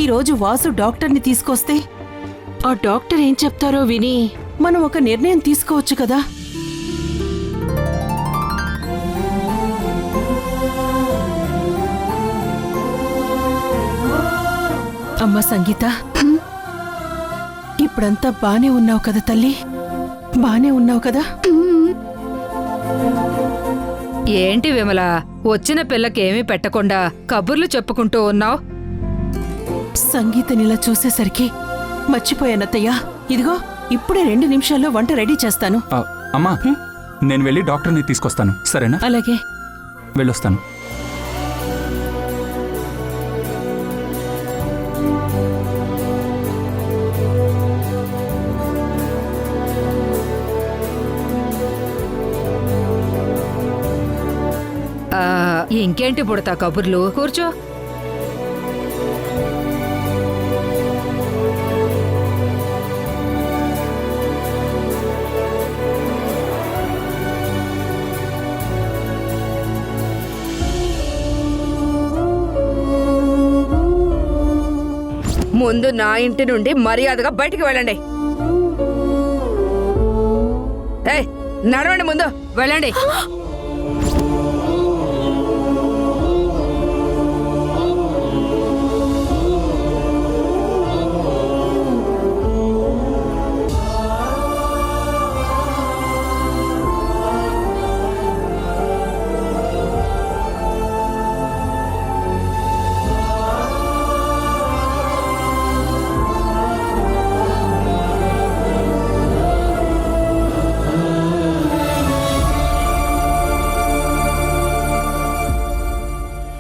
ఈ రోజు వాసు డాక్టర్ని తీసుకొస్తే ఆ డాక్టర్ ఏం చెప్తారో విని మనం ఒక నిర్ణయం తీసుకోవచ్చు కదా. అమ్మా సంగీత, ఇప్పుడంతా బానే ఉన్నావు కదా తల్లి? బానే ఉన్నావు కదా? ఏంటి విమల, వచ్చిన పిల్లకేమీ పెట్టకుండా కబుర్లు చెప్పుకుంటూ ఉన్నావు? సంగీతనిలా చూసేసరికి మర్చిపోయానత్తయ్యా. ఇదిగో ఇప్పుడే 2 నిమిషాల్లో వంట రెడీ చేస్తాను. అమ్మా, నేను వెళ్ళి డాక్టర్ని తీసుకొస్తాను, సరేనా? అలాగే, వెళ్ళొస్తాను. ఇంకేంటి పుడతా కబుర్లు, కూర్చో. ముందు నా ఇంటి నుండి మర్యాదగా బయటికి వెళ్ళండి. ఏయ్, నడవండి, ముందు వెళ్ళండి.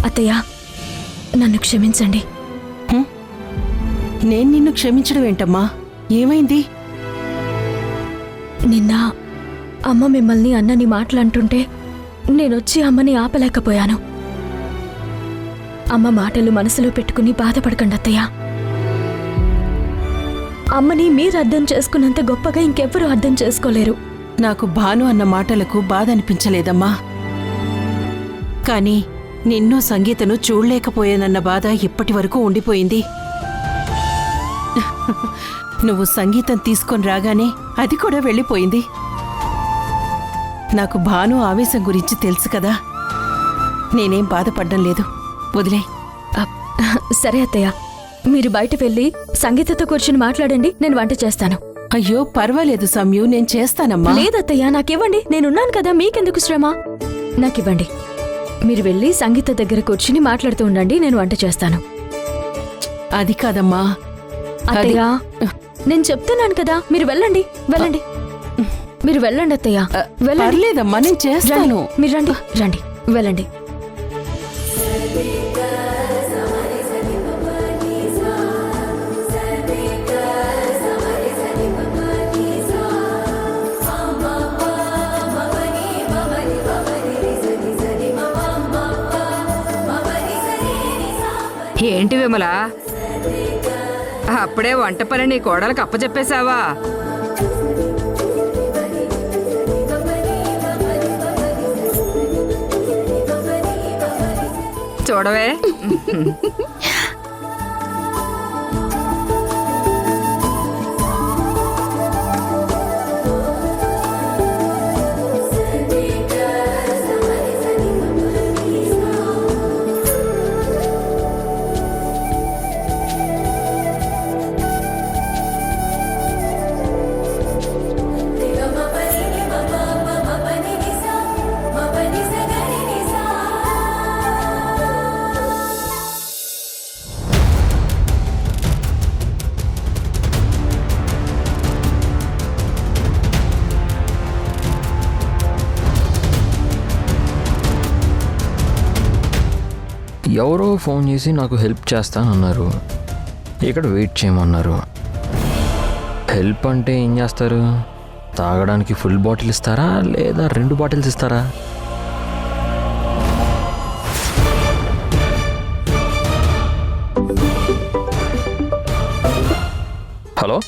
అత్తయ్య, నన్ను క్షమించండి. నేను నిన్ను క్షమించడం ఏంటమ్మా? ఏమైంది? నిన్న అమ్మ మిమ్మల్ని అన్నని మాటలంటుంటే నేనొచ్చి అమ్మని ఆపలేకపోయాను. అమ్మ మాటలు మనసులో పెట్టుకుని బాధపడకండి అత్తయ్య. అమ్మని మీరు అర్థం చేసుకున్నంత గొప్పగా ఇంకెవ్వరూ అర్థం చేసుకోలేరు. నాకు భాను అన్న మాటలకు బాధ అనిపించలేదమ్మా. కానీ నిన్నో సంగీతను చూడలేకపోయానన్న బాధ ఇప్పటి వరకు ఉండిపోయింది. నువ్వు సంగీతం తీసుకొని రాగానే అది కూడా వెళ్ళిపోయింది. నాకు భాను ఆవేశం గురించి తెలుసు కదా. నేనేం బాధపడ్డం లేదు, వదిలే. సరే అత్తయ్య, మీరు బయట వెళ్ళి సంగీతతో కూర్చుని మాట్లాడండి, నేను వంట చేస్తాను. అయ్యో పర్వాలేదు సమ్యు, నేను చేస్తానమ్మా. లేదత్తయ్య, నాకివ్వండి, నేనున్నాను కదా, మీకెందుకు శ్రమ? నాకివ్వండి. మీరు వెళ్ళి సంగీత దగ్గర కూర్చుని మాట్లాడుతూ ఉండండి, నేను వంట చేస్తాను. అది కాదమ్మా అత్తయ్య, నేను చెప్తున్నాను కదా, మీరు వెళ్ళండి, వెళ్ళండి, మీరు వెళ్ళండి అత్తయ్య, వెళ్ళండి. లేదమ్మా, నేను చేస్తాను. మీరు రండి, రండి, వెళ్ళండి. ఏంటి విమల, అప్పుడే వంట పని నీ కోడలకు అప్పచెప్పేశావా? చూడవే, ఎవరో ఫోన్ చేసి నాకు హెల్ప్ చేస్తానన్నారు, ఇక్కడ వెయిట్ చేయమన్నారు. హెల్ప్ అంటే ఏం చేస్తారు? తాగడానికి ఫుల్ బాటిల్ ఇస్తారా లేదా 2 బాటిల్స్ ఇస్తారా? హలో,